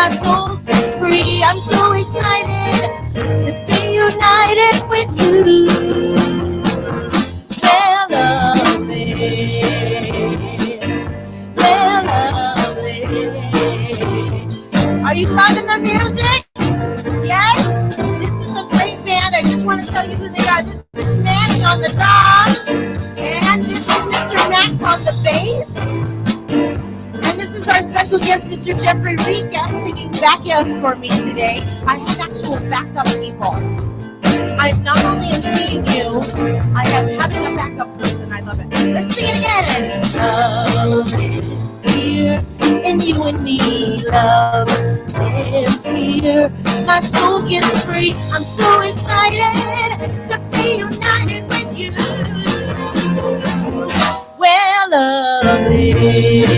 my soul sets free. I'm so excited to be united with you. Where love lives, where love lives. Are you loving the music? Yes? This is a great band. I just want to tell you who they are. This is Manny on the drums, and this is Mr. Max on the bass. And this is our special guest, Mr. Jeffrey Riga, singing backup for me today. I have actual backup people. I'm not only seeing you, I am having a backup person. I love it. Let's sing it again. Love is here in you and me. Love is here. My soul gets free. I'm so excited to be united with you. Where love lives,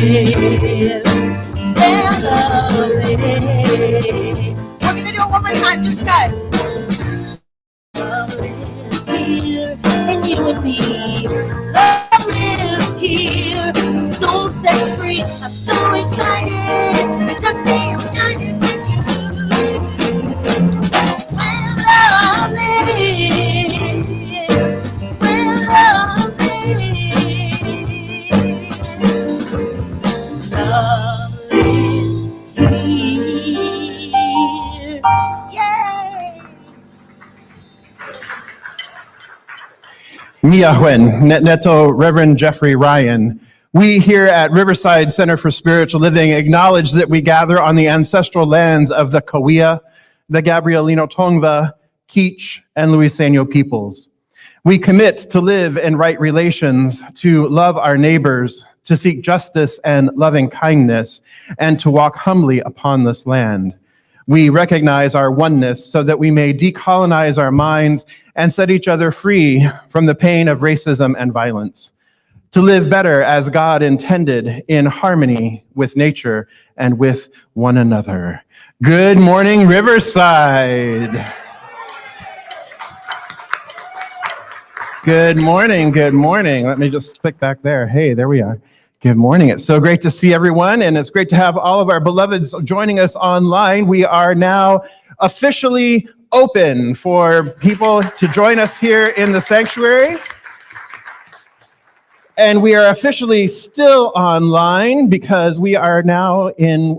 where love lives. We're gonna do it one more time, just because. Love lives here in you and me. Love lives here. My soul sets free. I'm so excited to be united with you. Where love lives, where love lives. Love lives here. Yay! Miahuen, Neto Reverend Jeffrey Ryan. We here at Riverside Center for Spiritual Living acknowledge that we gather on the ancestral lands of the Cahuilla, the Gabrielino Tongva, Kizh, and Luiseno peoples. We commit to live in right relations, to love our neighbors, to seek justice and loving kindness, and to walk humbly upon this land. We recognize our oneness so that we may decolonize our minds and set each other free from the pain of racism and violence, to live better as God intended in harmony with nature and with one another. Good morning, Riverside. Good morning, good morning. Let me just click back there. Hey, there we are. Good morning. It's so great to see everyone, and it's great to have all of our beloveds joining us online. We are now officially open for people to join us here in the sanctuary. And we are officially still online because we are now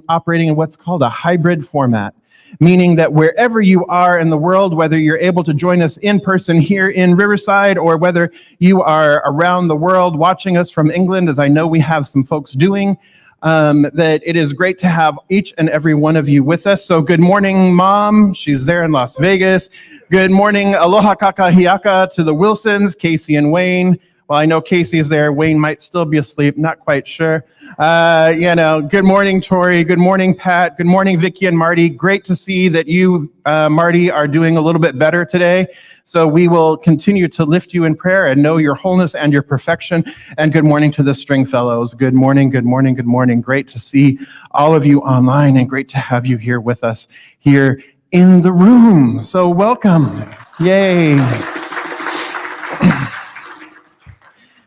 operating in what's called a hybrid format, meaning that wherever you are in the world, whether you're able to join us in person here in Riverside or whether you are around the world watching us from England, as I know we have some folks doing, that it is great to have each and every one of you with us. So good morning, Mom. She's there in Las Vegas. Good morning, aloha kakahiaka to the Wilsons, Casey and Wayne. Well, I know Casey is there. Wayne might still be asleep. Not quite sure. Good morning, Tori. Good morning, Pat. Good morning, Vicky and Marty. Great to see that you, Marty, are doing a little bit better today. So we will continue to lift you in prayer and know your wholeness and your perfection. And good morning to the Stringfellows. Good morning, good morning, good morning. Great to see all of you online and great to have you here with us here in the room. So welcome. Yay.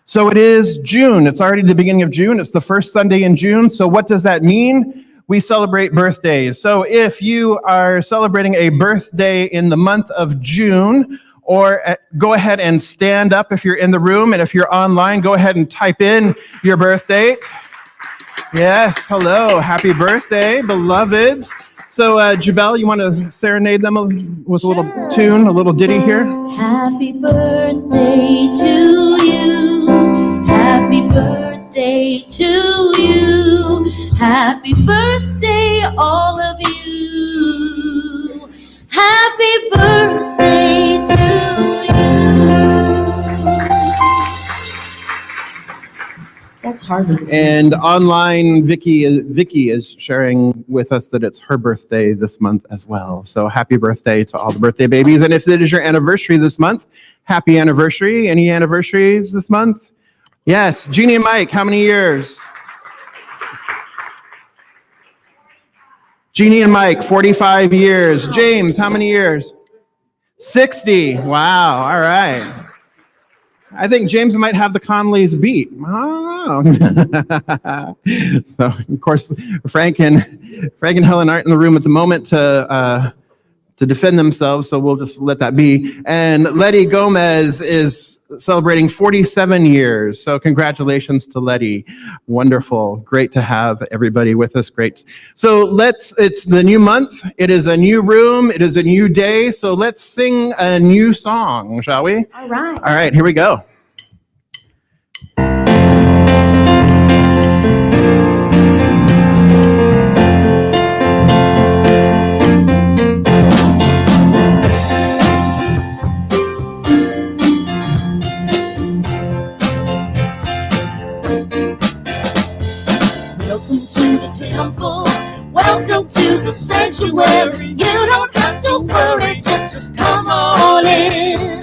So it is June. It's already the beginning of June. It's the first Sunday in June. So what does that mean? We celebrate birthdays. So if you are celebrating a birthday in the month of June, or go ahead and stand up if you're in the room. And if you're online, go ahead and type in your birth date. Yes, hello. Happy birthday, beloveds. So, Jabel, you want to serenade them with a little tune, a little ditty here? Happy birthday to you. Happy birthday to you. Happy birthday, all of you. Happy birthday to you. That's hard to say. And online, Vicky is sharing with us that it's her birthday this month as well. So happy birthday to all the birthday babies. And if it is your anniversary this month, happy anniversary. Any anniversaries this month? Yes. Jeannie and Mike, how many years? Jeannie and Mike, 45 years. James, how many years? 60. Wow. All right. I think James might have the Conleys beat. All song. So, of course, Frank and Helen aren't in the room at the moment to defend themselves, so we'll just let that be. And Letty Gomez is celebrating 47 years, so congratulations to Letty. Wonderful. Great to have everybody with us. Great. So it's the new month. It is a new room. It is a new day. So let's sing a new song, shall we? All right. All right, here we go. Welcome to the temple. Welcome to the sanctuary. You don't have to worry, just come on in.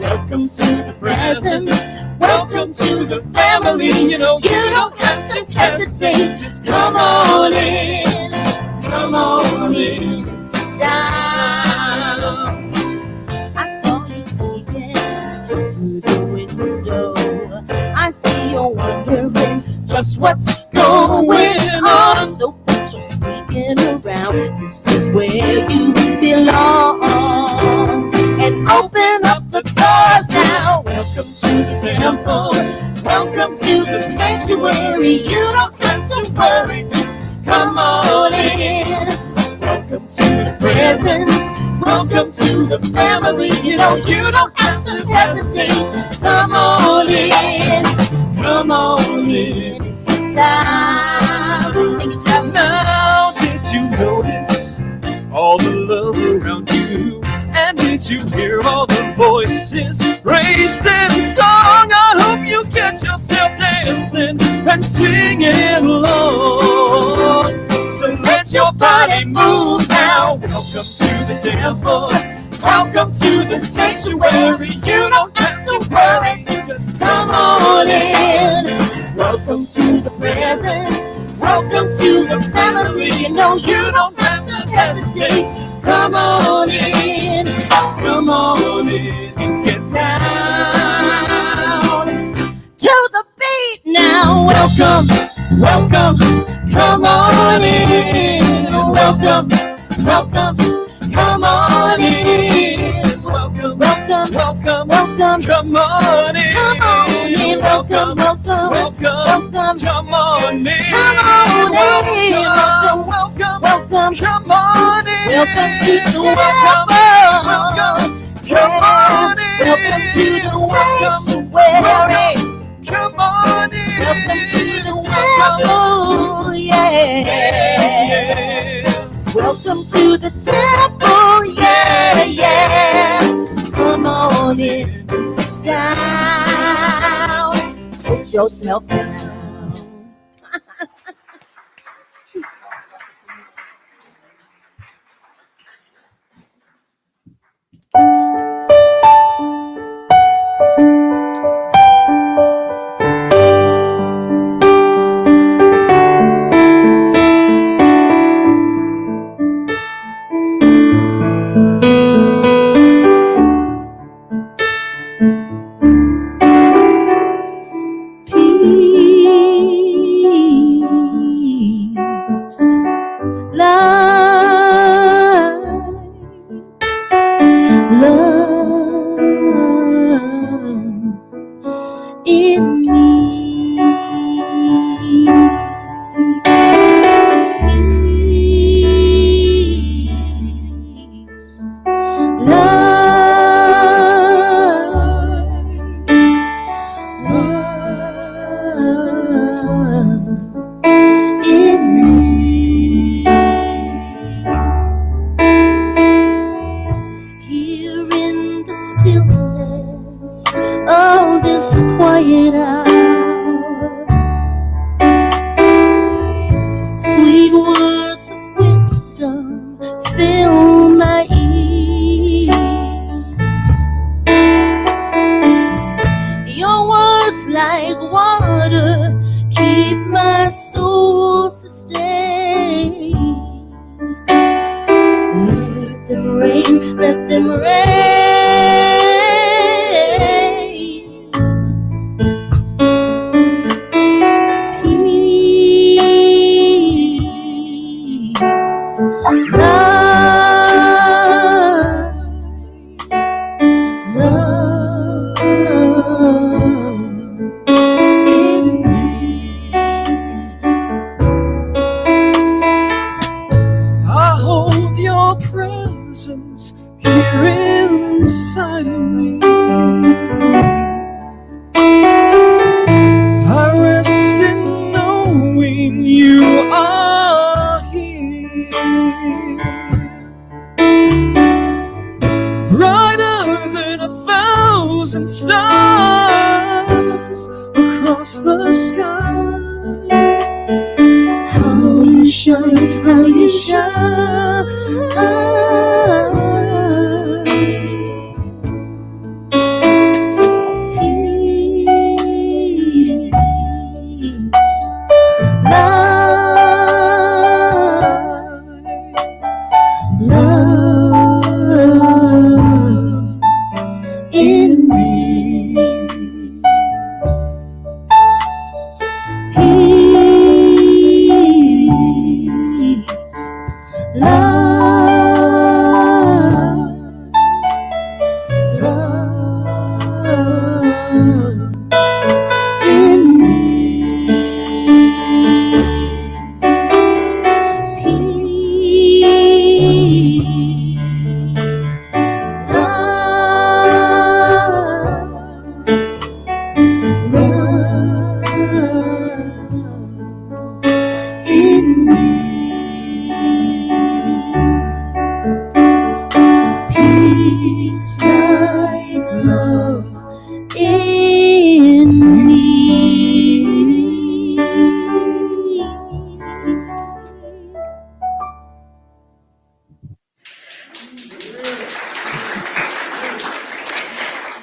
Welcome to the presence. Welcome to the family. You don't have to hesitate, just come on in. Come on in and sit down. I saw you peeking through the window. I see you're wondering just what's going on. So quit your sneaking around. This is where you belong. And open up the doors now. Welcome to the temple. Welcome to the sanctuary. You don't have to worry. Just come on in. Welcome to the presence. Welcome to the family. You don't have to hesitate. Come on in. Come on in and sit down. Take a drive Now, did you notice all the love around you? And did you hear all the voices raised in song? I hope you get yourself dancing and singing along. So let your body move now. Welcome to the temple. Welcome to the sanctuary. You don't have to worry, just come on in. Welcome to the presence. Welcome to the family. You don't have to hesitate. Just come on in. Come on in and sit down to the beat now. Welcome, welcome, come on in. Welcome, welcome, come on in. Welcome, welcome, welcome, welcome, come on in. Come on in. Welcome, welcome, welcome, welcome, come on in. come on in. Welcome, welcome, welcome, come on in. welcome to the welcome, temple. come on in. Welcome to the sanctuary. Come on in. Welcome to the temple, yeah. Welcome to the temple, yeah, yeah. Come on in and sit down. Put yourself down. are here. Brighter than 1,000 stars across the sky. How you shine, how you shine.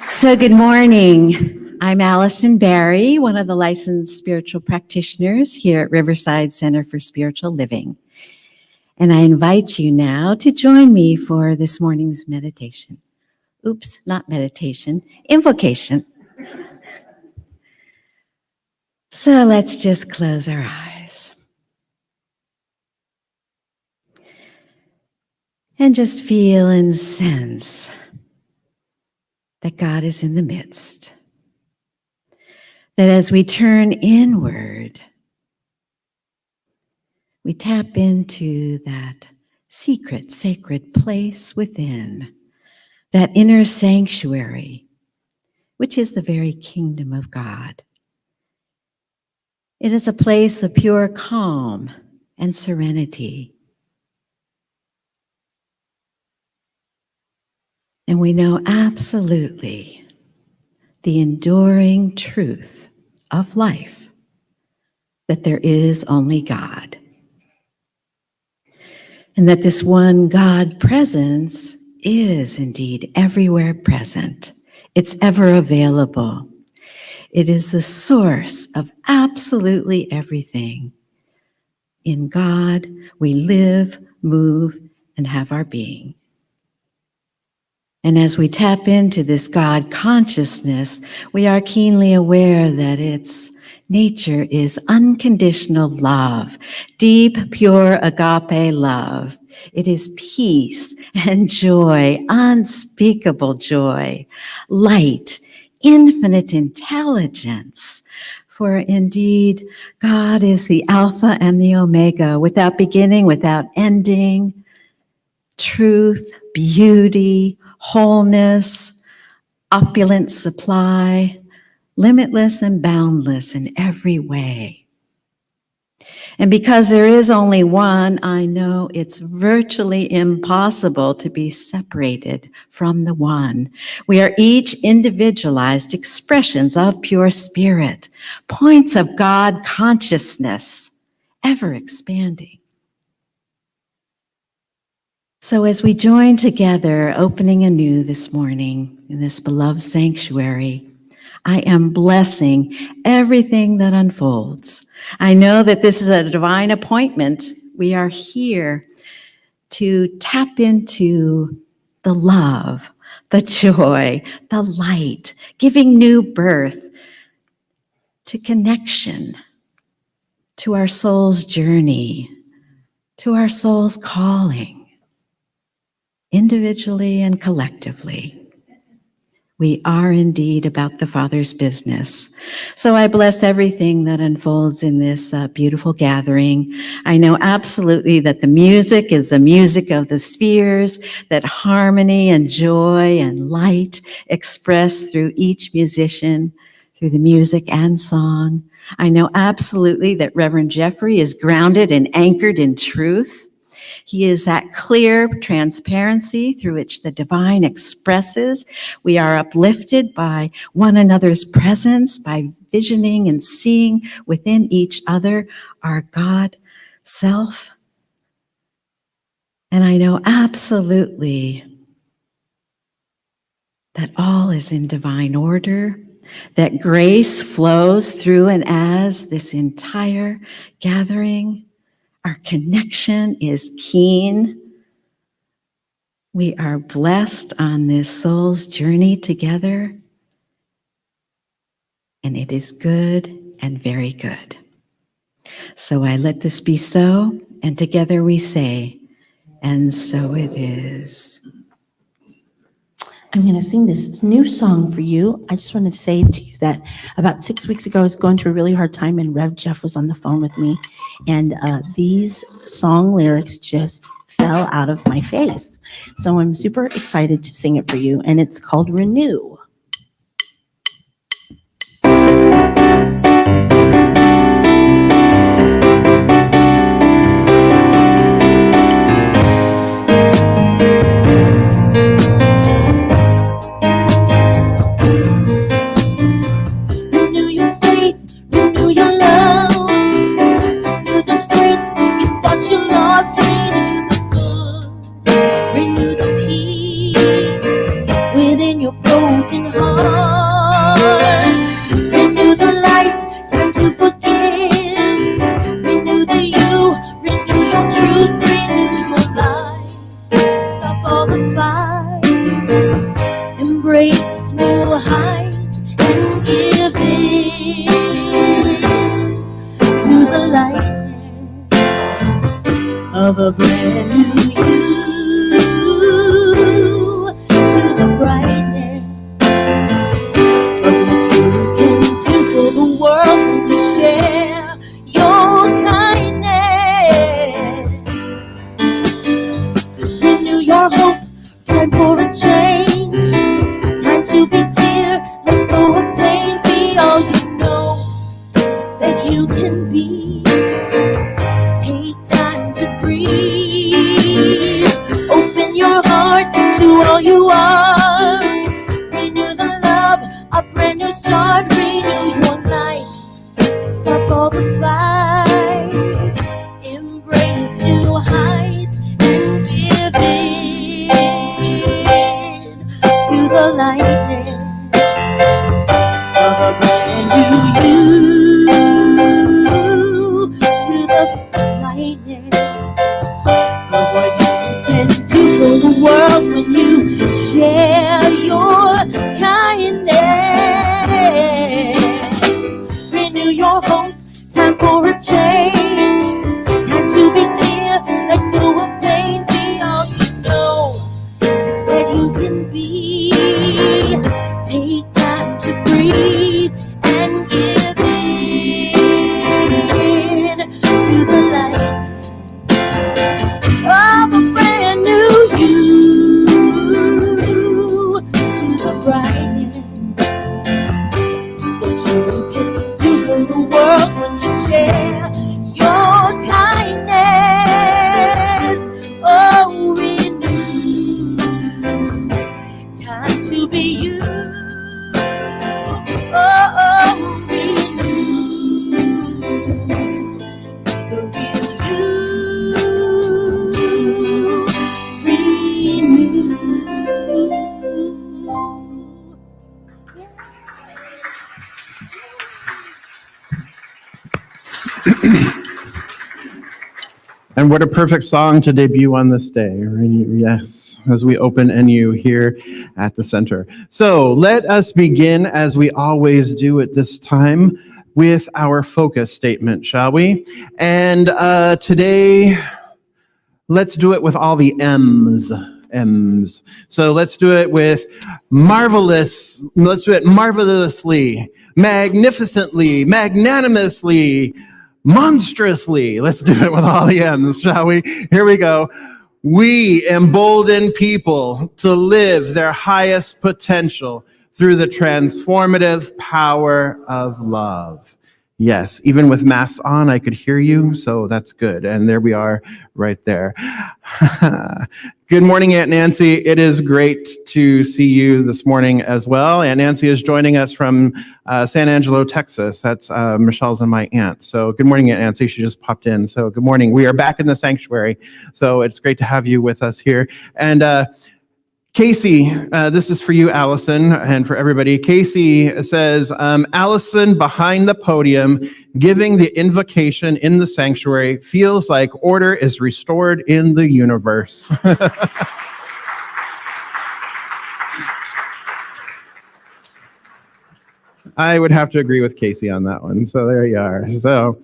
So good morning. I'm Allison Barry, one of the licensed spiritual practitioners here at Riverside Center for Spiritual Living. And I invite you now to join me for this morning's meditation. Oops, not meditation, invocation. So let's just close our eyes. And just feel and sense that God is in the midst. That as we turn inward, we tap into that secret, sacred place within, that inner sanctuary, which is the very kingdom of God. It is a place of pure calm and serenity. And we know absolutely the enduring truth of life, that there is only God. And that this one God presence is indeed everywhere present. It's ever available. It is the source of absolutely everything. In God, we live, move, and have our being. And as we tap into this God consciousness, we are keenly aware that its nature is unconditional love, deep, pure agape love. It is peace and joy, unspeakable joy, light, infinite intelligence. For indeed, God is the Alpha and the Omega, without beginning, without ending, truth, beauty, wholeness, opulent supply, limitless and boundless in every way. And because there is only one, I know it's virtually impossible to be separated from the one. We are each individualized expressions of pure spirit, points of God consciousness, ever expanding. So as we join together, opening anew this morning in this beloved sanctuary, I am blessing everything that unfolds. I know that this is a divine appointment. We are here to tap into the love, the joy, the light, giving new birth to connection, to our soul's journey, to our soul's calling, individually and collectively. We are indeed about the Father's business. So I bless everything that unfolds in this beautiful gathering. I know absolutely that the music is the music of the spheres, that harmony and joy and light express through each musician, through the music and song. I know absolutely that Reverend Jeffrey is grounded and anchored in truth. He is that clear transparency through which the divine expresses. We are uplifted by one another's presence, by visioning and seeing within each other our God self. And I know absolutely that all is in divine order, that grace flows through and as this entire gathering. Our connection is keen. We are blessed on this soul's journey together, and it is good and very good. So I let this be so, and together we say, and so it is. I'm going to sing this new song for you. I just wanted to say to you that about 6 weeks ago, I was going through a really hard time, and Rev Jeff was on the phone with me, and these song lyrics just fell out of my face. So I'm super excited to sing it for you, and it's called Renew. Of a brand new you, to the brightness of what you can do for the world when you share your kindness. Renew your hope, time for a change, time to be clear, let go of pain, be all you know that you can be. Open your heart to all you are. Renew the love, a brand new start. Renew your life, stop all the fight. Embrace new heights and give in to the lightness of a brand new you. To the lightness of what you can do for the world when you share your kindness. Renew your hope, time for a change, time to be clear, let go of pain, be all you know that you can be. Take time to breathe and give in to the light of a brand new you, to the brightness, what you can do for the world when you share your kindness. Oh, renew, time to be you. Oh, renew, the real you. And what a perfect song to debut on this day. Yes, as we open Anew here at the center. So let us begin, as we always do at this time, with our focus statement, shall we? And today, let's do it with all the M's. M's. So let's do it with marvelous. Let's do it marvelously, magnificently, magnanimously, monstrously. Let's do it with all the M's, shall we? Here we go. We embolden people to live their highest potential through the transformative power of love. Yes, even with masks on, I could hear you, so that's good. And there we are right there. Good morning, Aunt Nancy. It is great to see you this morning as well. Aunt Nancy is joining us from San Angelo, Texas. That's Michelle's and my aunt. So good morning, Aunt Nancy. She just popped in. So good morning. We are back in the sanctuary. So it's great to have you with us here. And Casey, this is for you, Allison, and for everybody. Casey says, Allison behind the podium, giving the invocation in the sanctuary, feels like order is restored in the universe. I would have to agree with Casey on that one. So there you are. So,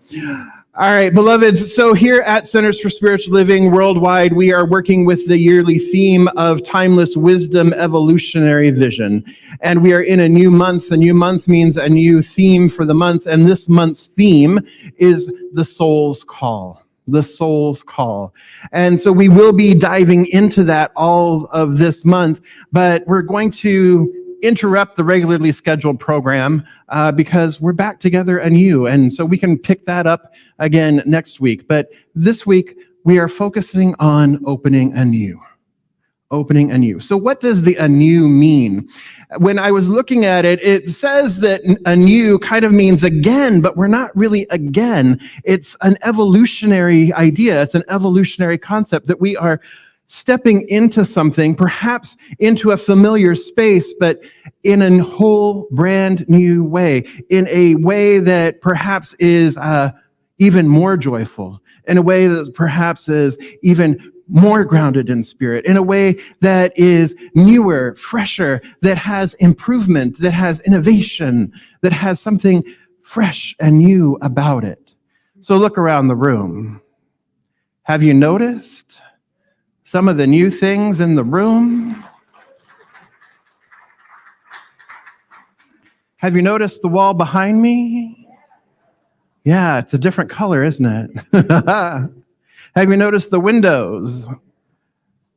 all right, beloveds. So here at Centers for Spiritual Living Worldwide, we are working with the yearly theme of timeless wisdom, evolutionary vision. And we are in a new month. A new month means a new theme for the month. And this month's theme is the soul's call. The soul's call. And so we will be diving into that all of this month, but we're going to interrupt the regularly scheduled program because we're back together anew. And so we can pick that up again next week. But this week, we are focusing on opening anew. Opening anew. So what does the anew mean? When I was looking at it, it says that anew kind of means again, but we're not really again. It's an evolutionary idea. It's an evolutionary concept that we are stepping into something, perhaps into a familiar space, but in a whole brand new way, in a way that perhaps is even more joyful, in a way that perhaps is even more grounded in spirit, in a way that is newer, fresher, that has improvement, that has innovation, that has something fresh and new about it. So look around the room. Have you noticed some of the new things in the room? Have you noticed the wall behind me? Yeah, it's a different color, isn't it? Have you noticed the windows?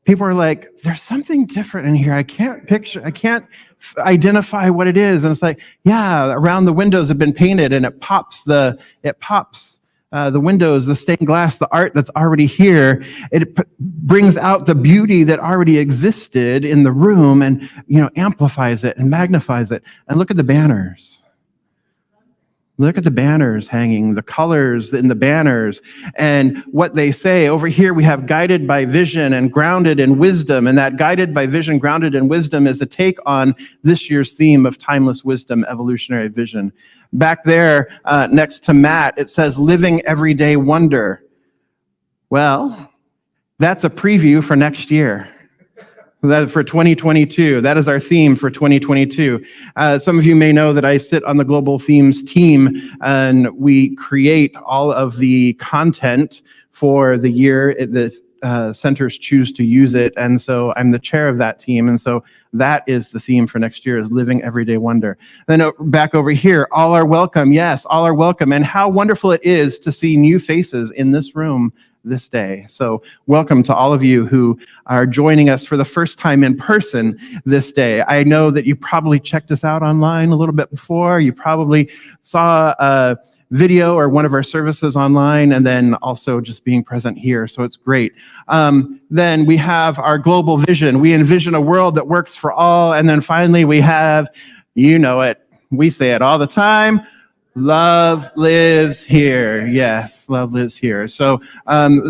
People are like, there's something different in here. I can't identify what it is. And it's like, yeah, around the windows have been painted and it pops the windows, the stained glass, the art that's already here. It brings out the beauty that already existed in the room and, amplifies it and magnifies it. And look at the banners. Look at the banners hanging, the colors in the banners, and what they say. Over here, we have guided by vision and grounded in wisdom. And that guided by vision, grounded in wisdom is a take on this year's theme of timeless wisdom, evolutionary vision. Back there, next to Matt, it says living everyday wonder. Well, that's a preview for next year. For 2022. That is our theme for 2022. Some of you may know that I sit on the Global Themes team, and we create all of the content for the year. The centers choose to use it, and so I'm the chair of that team, and so that is the theme for next year, is living everyday wonder. Then back over here, all are welcome. Yes, all are welcome, and how wonderful it is to see new faces in this room this day. So welcome to all of you who are joining us for the first time in person this day. I know that you probably checked us out online a little bit before. You probably saw a video or one of our services online, and then also just being present here. So it's great. Then we have our global vision. We envision a world that works for all. And then finally we have, you know it, we say it all the time, love lives here. Yes, love lives here. So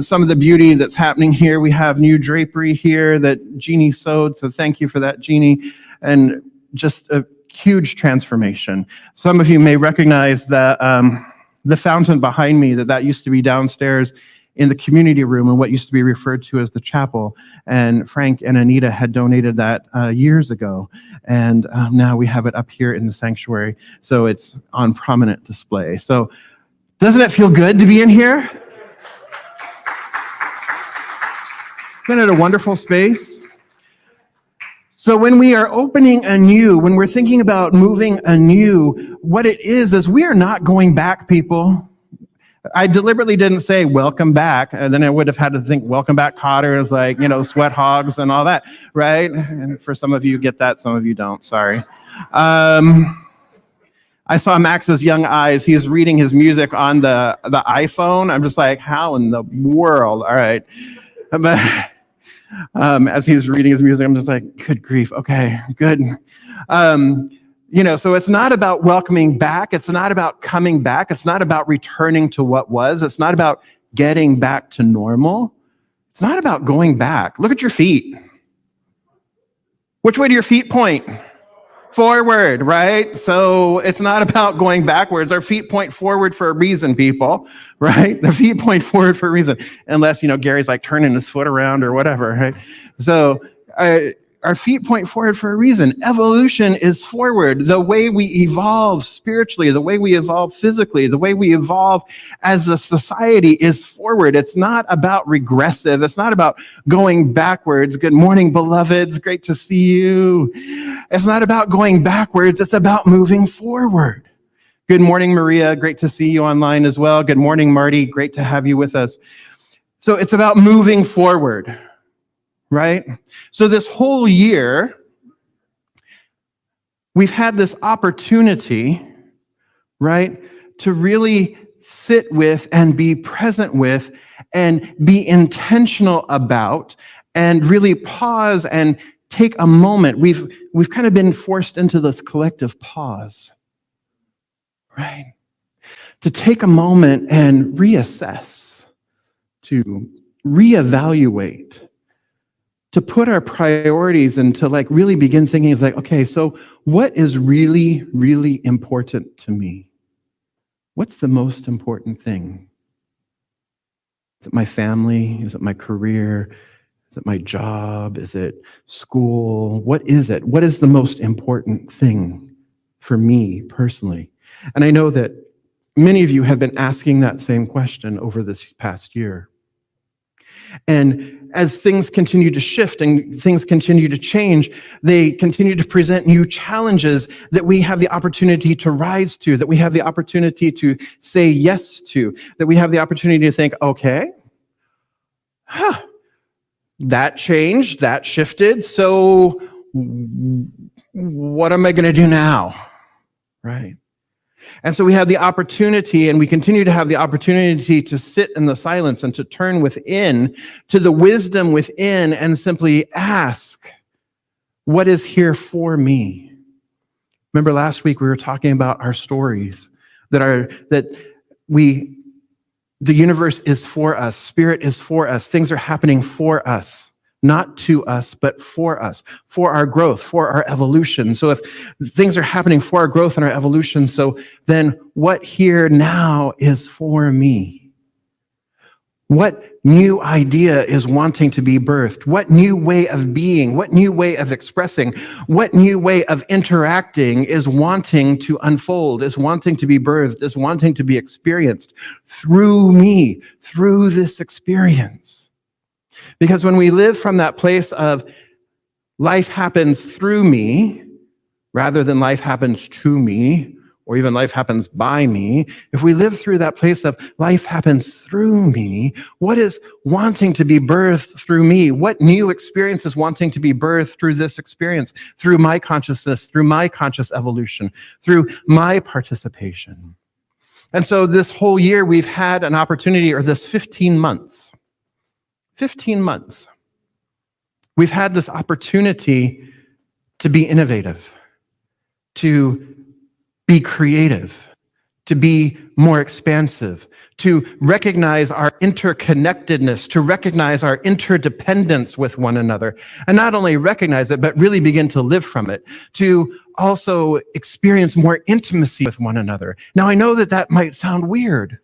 some of the beauty that's happening here, we have new drapery here that Jeannie sewed. So thank you for that, Jeannie. And just a huge transformation. Some of you may recognize the fountain behind me, that used to be downstairs in the community room and what used to be referred to as the chapel. And Frank and Anita had donated that years ago. And now we have it up here in the sanctuary. So it's on prominent display. So doesn't it feel good to be in here? Isn't it a wonderful space? So when we are opening anew, when we're thinking about moving anew, what it is we are not going back, people. I deliberately didn't say welcome back, and then I would have had to think welcome back Cotter is like, sweat hogs and all that, right? And for some of you get that, some of you don't, sorry. I saw Max's young eyes. He's reading his music on the iPhone. I'm just like, how in the world? All right. But as he's reading his music, I'm just like, good grief. Okay, good. So it's not about welcoming back. It's not about coming back. It's not about returning to what was. It's not about getting back to normal. It's not about going back. Look at your feet. Which way do your feet point? Forward, right? So it's not about going backwards. Our feet point forward for a reason, people, right? The feet point forward for a reason, unless, Gary's like turning his foot around or whatever, right? So our feet point forward for a reason. Evolution is forward. The way we evolve spiritually, the way we evolve physically, the way we evolve as a society is forward. It's not about regressive. It's not about going backwards. Good morning, beloveds. Great to see you. It's not about going backwards. It's about moving forward. Good morning, Maria. Great to see you online as well. Good morning, Marty. Great to have you with us. So it's about moving forward. Right? So this whole year, we've had this opportunity, right, to really sit with and be present with and be intentional about and really pause and take a moment. We've kind of been forced into this collective pause, right? To take a moment and reassess, to reevaluate, to put our priorities and to really begin thinking is okay, so what is really, really important to me? What's the most important thing? Is it my family? Is it my career? Is it my job? Is it school? What is it? What is the most important thing for me personally? And I know that many of you have been asking that same question over this past year. And as things continue to shift and things continue to change, they continue to present new challenges that we have the opportunity to rise to, that we have the opportunity to say yes to, that we have the opportunity to think, okay, that changed, that shifted, so what am I going to do now? Right? And so we have the opportunity, and we continue to have the opportunity to sit in the silence and to turn within to the wisdom within and simply ask, what is here for me? Remember last week we were talking about our stories, the universe is for us, spirit is for us, things are happening for us. Not to us, but for us, for our growth, for our evolution. So if things are happening for our growth and our evolution, so then what here now is for me? What new idea is wanting to be birthed? What new way of being? What new way of expressing? What new way of interacting is wanting to unfold, is wanting to be birthed, is wanting to be experienced through me, through this experience? Because when we live from that place of life happens through me, rather than life happens to me, or even life happens by me, if we live through that place of life happens through me, what is wanting to be birthed through me? What new experience is wanting to be birthed through this experience, through my consciousness, through my conscious evolution, through my participation? And so this whole year we've had an opportunity, or this 15 months, we've had this opportunity to be innovative, to be creative, to be more expansive, to recognize our interconnectedness, to recognize our interdependence with one another, and not only recognize it, but really begin to live from it, to also experience more intimacy with one another. Now, I know that might sound weird,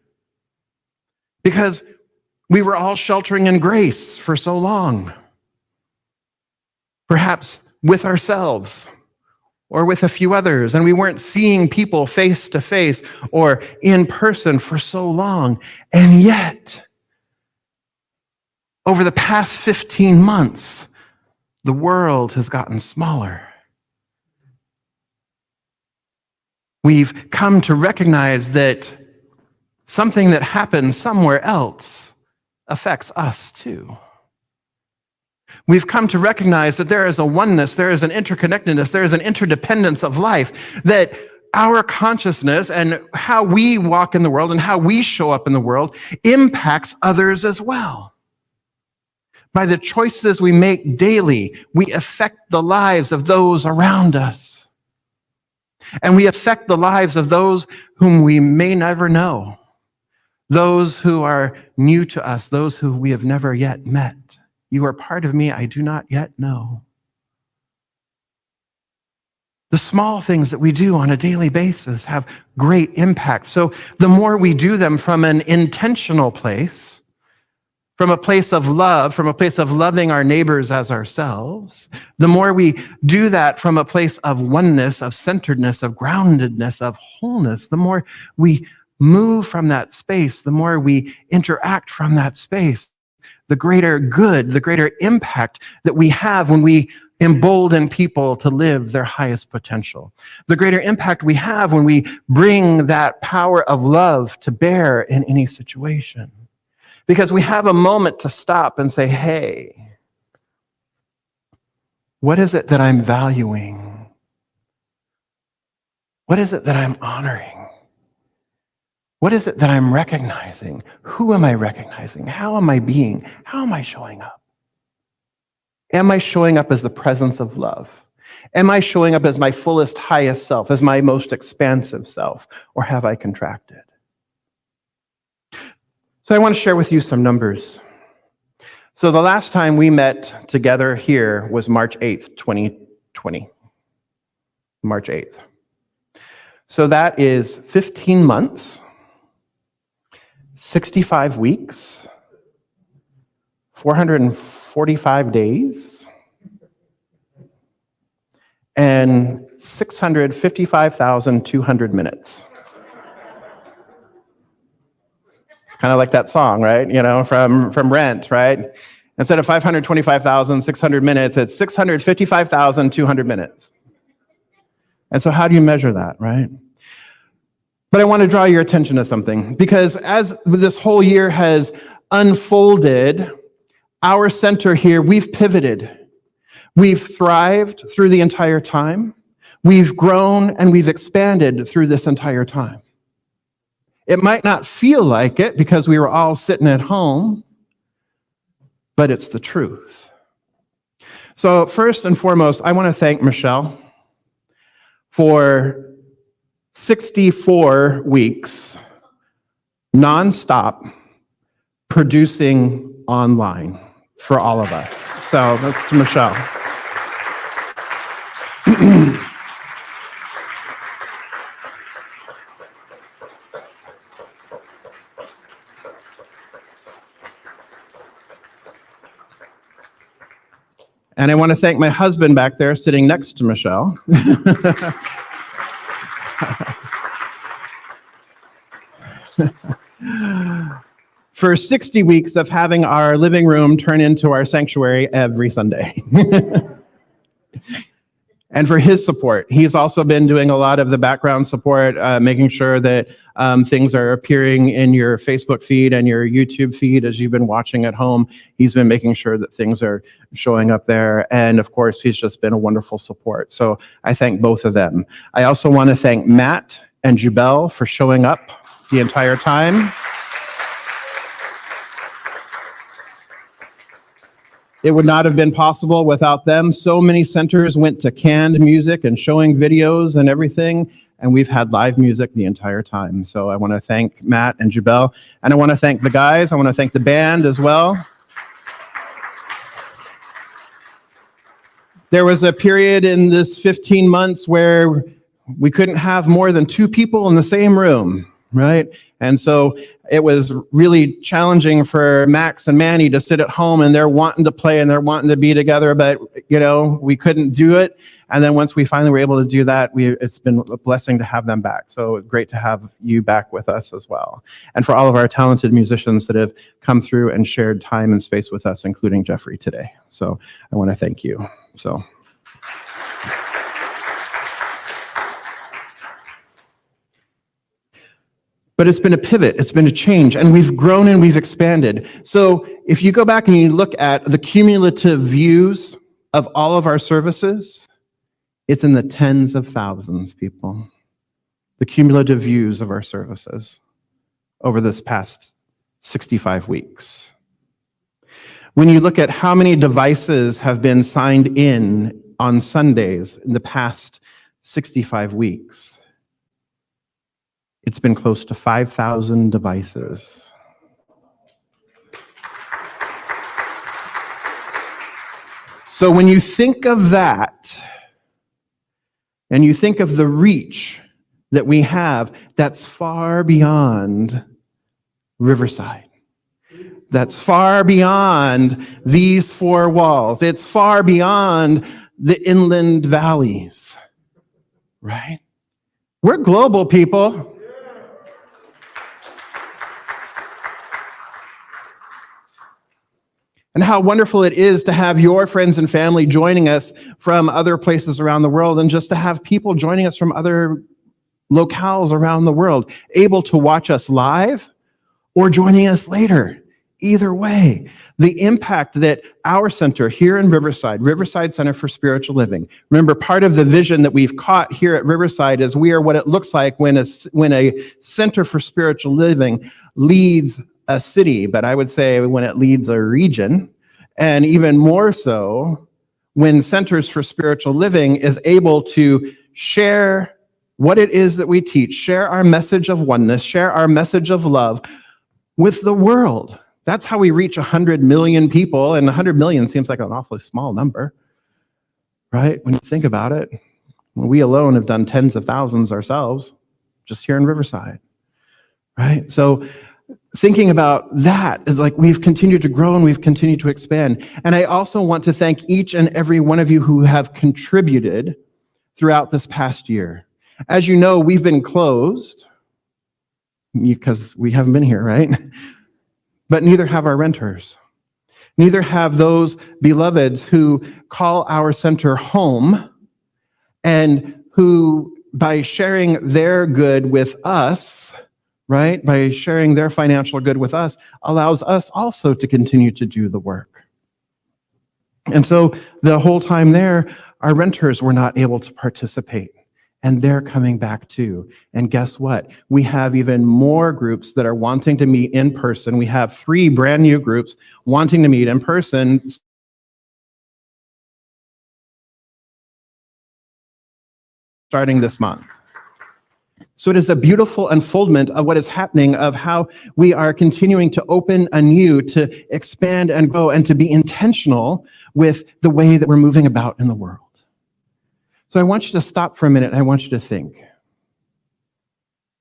because we were all sheltering in grace for so long, perhaps with ourselves or with a few others, and we weren't seeing people face to face or in person for so long. And yet, over the past 15 months, the world has gotten smaller. We've come to recognize that something that happens somewhere else affects us too. We've come to recognize that there is a oneness, there is an interconnectedness, there is an interdependence of life that our consciousness and how we walk in the world and how we show up in the world impacts others as well. By the choices we make daily, we affect the lives of those around us. And we affect the lives of those whom we may never know, those who are new to us, those who we have never yet met. You are part of me I do not yet know. The small things that we do on a daily basis have great impact. So the more we do them from an intentional place, from a place of love, from a place of loving our neighbors as ourselves, the more we do that from a place of oneness, of centeredness, of groundedness, of wholeness, the more we move from that space, the more we interact from that space, the greater good, the greater impact that we have when we embolden people to live their highest potential. The greater impact we have when we bring that power of love to bear in any situation. Because we have a moment to stop and say, hey, what is it that I'm valuing? What is it that I'm honoring? What is it that I'm recognizing? Who am I recognizing? How am I being? How am I showing up? Am I showing up as the presence of love? Am I showing up as my fullest, highest self, as my most expansive self? Or have I contracted? So I want to share with you some numbers. So the last time we met together here was March 8th, 2020. March 8th. So that is 15 months, 65 weeks, 445 days, and 655,200 minutes. It's kind of like that song, right? You know, from Rent, right? Instead of 525,600 minutes, it's 655,200 minutes. And so how do you measure that, right? But I want to draw your attention to something, because as this whole year has unfolded, our center here, we've pivoted. We've thrived through the entire time. We've grown and we've expanded through this entire time. It might not feel like it because we were all sitting at home, but it's the truth. So first and foremost, I want to thank Michelle for 64 weeks nonstop producing online for all of us. So that's to Michelle. And I want to thank my husband back there sitting next to Michelle. For 60 weeks of having our living room turn into our sanctuary every Sunday. And for his support. He's also been doing a lot of the background support, making sure that things are appearing in your Facebook feed and your YouTube feed as you've been watching at home. He's been making sure that things are showing up there. And of course, he's just been a wonderful support. So I thank both of them. I also want to thank Matt and Jubel for showing up the entire time. It would not have been possible without them. So many centers went to canned music and showing videos and everything, and we've had live music the entire time. So I want to thank Matt and Jubel, and I want to thank the guys. I want to thank the band as well. There was a period in this 15 months where we couldn't have more than 2 people in the same room, right? And so it was really challenging for Max and Manny to sit at home, and they're wanting to play and they're wanting to be together, but you know, we couldn't do it. And then once we finally were able to do that, it's been a blessing to have them back. So great to have you back with us as well. And for all of our talented musicians that have come through and shared time and space with us, including Jeffrey today. So I want to thank you. So. But it's been a pivot, it's been a change, and we've grown and we've expanded. So if you go back and you look at the cumulative views of all of our services, it's in the tens of thousands, people. the cumulative views of our services over this past 65 weeks. When you look at how many devices have been signed in on Sundays in the past 65 weeks, it's been close to 5,000 devices. So when you think of that, and you think of the reach that we have, that's far beyond Riverside. That's far beyond these four walls. It's far beyond the inland valleys, right? We're global people. And how wonderful it is to have your friends and family joining us from other places around the world, and just to have people joining us from other locales around the world, able to watch us live or joining us later. Either way, the impact that our center here in Riverside Center for Spiritual Living, remember, part of the vision that we've caught here at Riverside is we are what it looks like when a center for spiritual living leads a city, but I would say when it leads a region, and even more so when Centers for Spiritual Living is able to share what it is that we teach, share our message of oneness, share our message of love with the world. That's how we reach 100 million people, and 100 million seems like an awfully small number, right? When you think about it, we alone have done tens of thousands ourselves just here in Riverside, right? So thinking about that is like we've continued to grow and we've continued to expand. And I also want to thank each and every one of you who have contributed throughout this past year. As you know, we've been closed because we haven't been here, right? But neither have our renters. Neither have those beloveds who call our center home, and who, by sharing their good with us, right, by sharing their financial good with us, allows us also to continue to do the work. And so the whole time there, our renters were not able to participate. And they're coming back too. And guess what? We have even more groups that are wanting to meet in person. We have 3 brand new groups wanting to meet in person starting this month. So it is a beautiful unfoldment of what is happening, of how we are continuing to open anew, to expand and grow, and to be intentional with the way that we're moving about in the world. So I want you to stop for a minute. I want you to think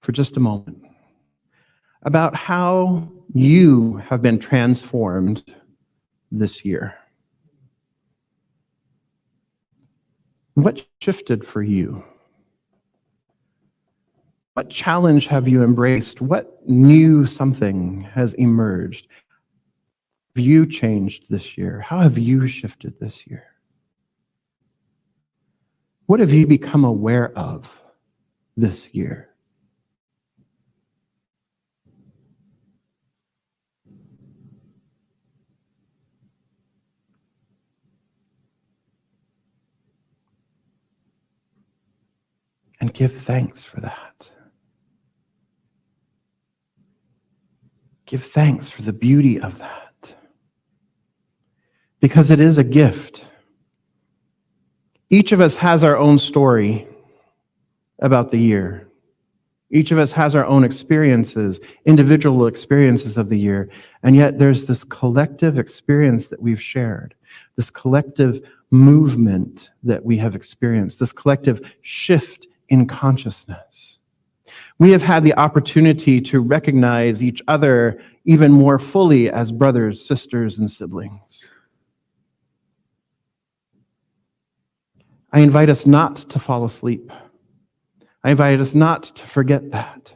for just a moment about how you have been transformed this year. What shifted for you? What challenge have you embraced? What new something has emerged? Have you changed this year? How have you shifted this year? What have you become aware of this year? And give thanks for that. Give thanks for the beauty of that. Because it is a gift. Each of us has our own story about the year. Each of us has our own experiences, individual experiences of the year. And yet there's this collective experience that we've shared, this collective movement that we have experienced, this collective shift in consciousness. We have had the opportunity to recognize each other even more fully as brothers, sisters, and siblings. I invite us not to fall asleep. I invite us not to forget that.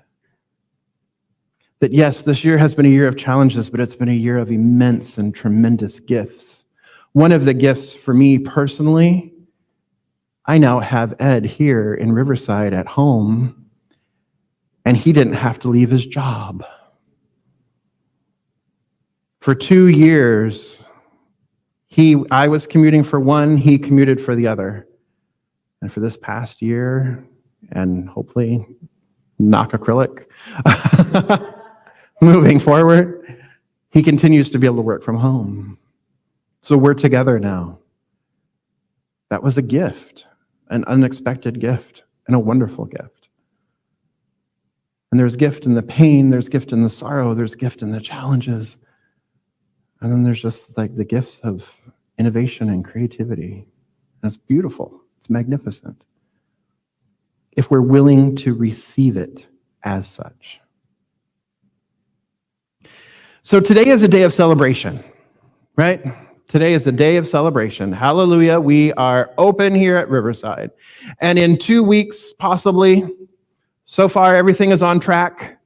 That yes, this year has been a year of challenges, but it's been a year of immense and tremendous gifts. One of the gifts for me personally, I now have Ed here in Riverside at home, and he didn't have to leave his job. For 2 years, I was commuting for one, he commuted for the other. And for this past year, and hopefully knock acrylic. Moving forward, he continues to be able to work from home. So we're together now. That was a gift, an unexpected gift, and a wonderful gift. And there's gift in the pain, there's gift in the sorrow, there's gift in the challenges. And then there's just like the gifts of innovation and creativity. And it's beautiful, it's magnificent, if we're willing to receive it as such. So today is a day of celebration, right? Today is a day of celebration. Hallelujah. We are open here at Riverside. And in 2 weeks, possibly, so far everything is on track.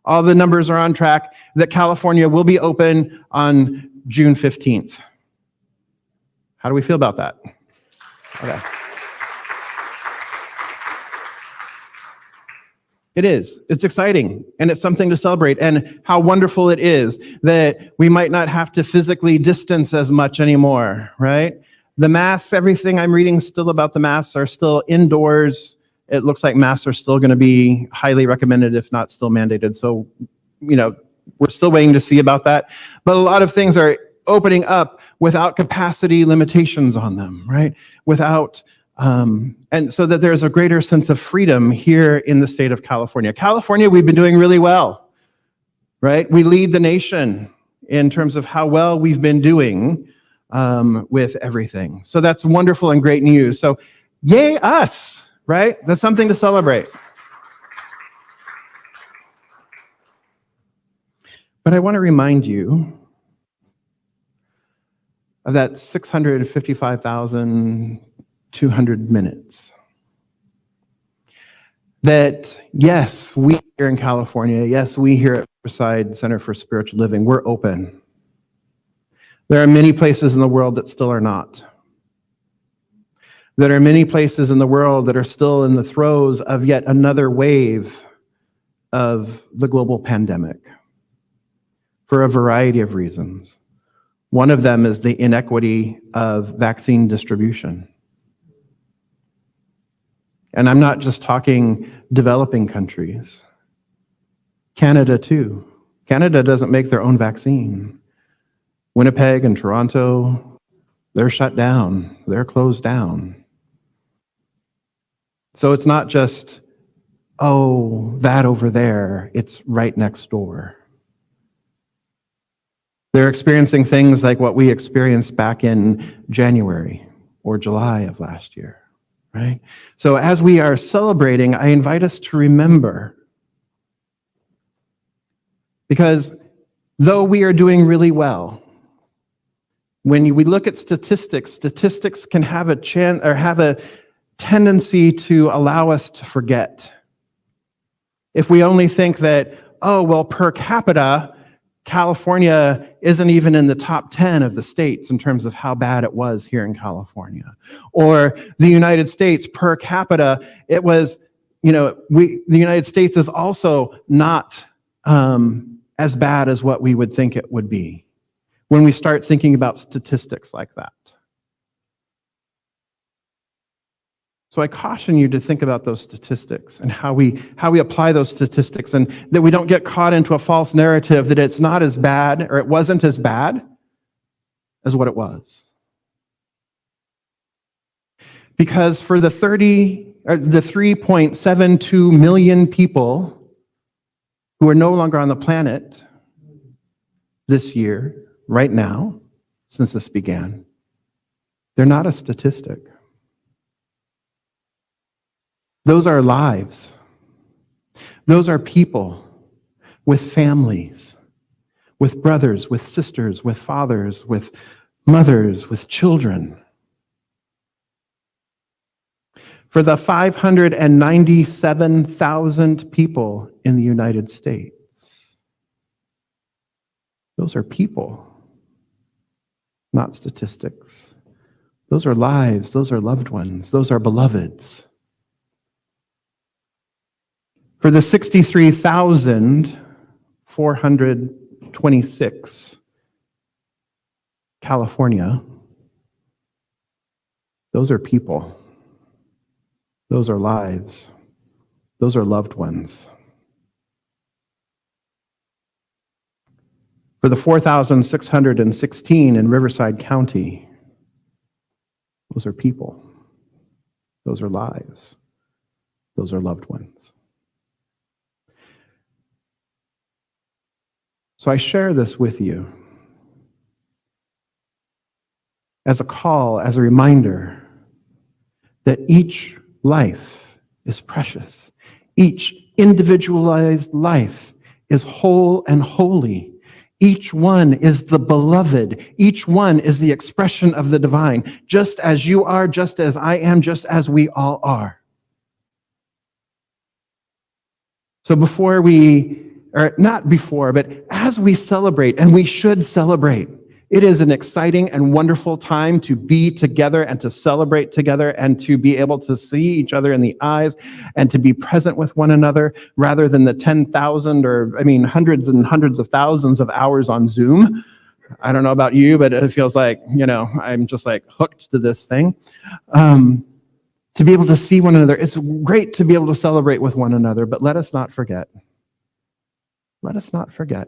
All the numbers are on track, that California will be open on June 15th. How do we feel about that? Okay. It is. It's exciting, and it's something to celebrate, and how wonderful it is that we might not have to physically distance as much anymore, right? The masks, everything I'm reading still about the masks are still indoors. It looks like masks are still going to be highly recommended, if not still mandated. So, we're still waiting to see about that. But a lot of things are opening up without capacity limitations on them, right? Without and so that there's a greater sense of freedom here in the state of California. California, we've been doing really well, right? We lead the nation in terms of how well we've been doing with everything. So that's wonderful and great news. So yay us, right? That's something to celebrate. But I want to remind you of that 655,200 minutes. That, yes, we here in California, yes, we here at Riverside Center for Spiritual Living, we're open. There are many places in the world that still are not. There are many places in the world that are still in the throes of yet another wave of the global pandemic for a variety of reasons. One of them is the inequity of vaccine distribution. And I'm not just talking developing countries. Canada too. Canada doesn't make their own vaccine. Winnipeg and Toronto, they're shut down. They're closed down. So it's not just, oh, that over there. It's right next door. They're experiencing things like what we experienced back in January or July of last year. Right? So as we are celebrating, I invite us to remember, because though we are doing really well, when we look at statistics, statistics can have a tendency to allow us to forget. If we only think that, oh, well, per capita, California isn't even in the top 10 of the states in terms of how bad it was here in California. Or the United States per capita, it was, the United States is also not as bad as what we would think it would be when we start thinking about statistics like that. So I caution you to think about those statistics and how we apply those statistics, and that we don't get caught into a false narrative that it's not as bad, or it wasn't as bad as what it was. Because for the 3.72 million people who are no longer on the planet this year, right now, since this began, they're not a statistic. Those are lives. Those are people with families, with brothers, with sisters, with fathers, with mothers, with children. For the 597,000 people in the United States, those are people, not statistics. Those are lives, those are loved ones, those are beloveds. For the 63,426 California, those are people. Those are lives. Those are loved ones. For the 4,616 in Riverside County, those are people. Those are lives. Those are loved ones. So I share this with you as a call, as a reminder that each life is precious. Each individualized life is whole and holy. Each one is the beloved. Each one is the expression of the divine, just as you are, just as I am, just as we all are. So not before, but as we celebrate, and we should celebrate, it is an exciting and wonderful time to be together and to celebrate together and to be able to see each other in the eyes and to be present with one another rather than the 10,000 hundreds and hundreds of thousands of hours on Zoom. I don't know about you, but it feels like, I'm just like hooked to this thing. To be able to see one another, it's great to be able to celebrate with one another, but let us not forget. Let us not forget.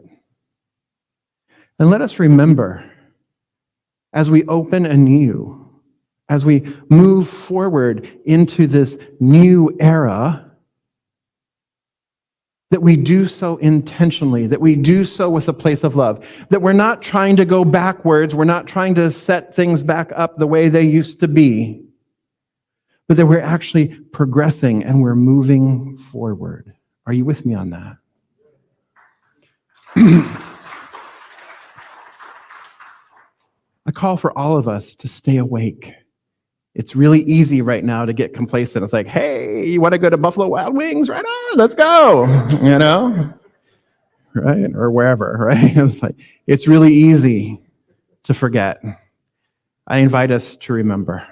And let us remember, as we open anew, as we move forward into this new era, that we do so intentionally, that we do so with a place of love, that we're not trying to go backwards, we're not trying to set things back up the way they used to be, but that we're actually progressing and we're moving forward. Are you with me on that? I call for all of us to stay awake. It's really easy right now to get complacent. It's like, hey, you want to go to Buffalo Wild Wings? Right on, let's go, right? Or wherever, right? It's really easy to forget. I invite us to remember.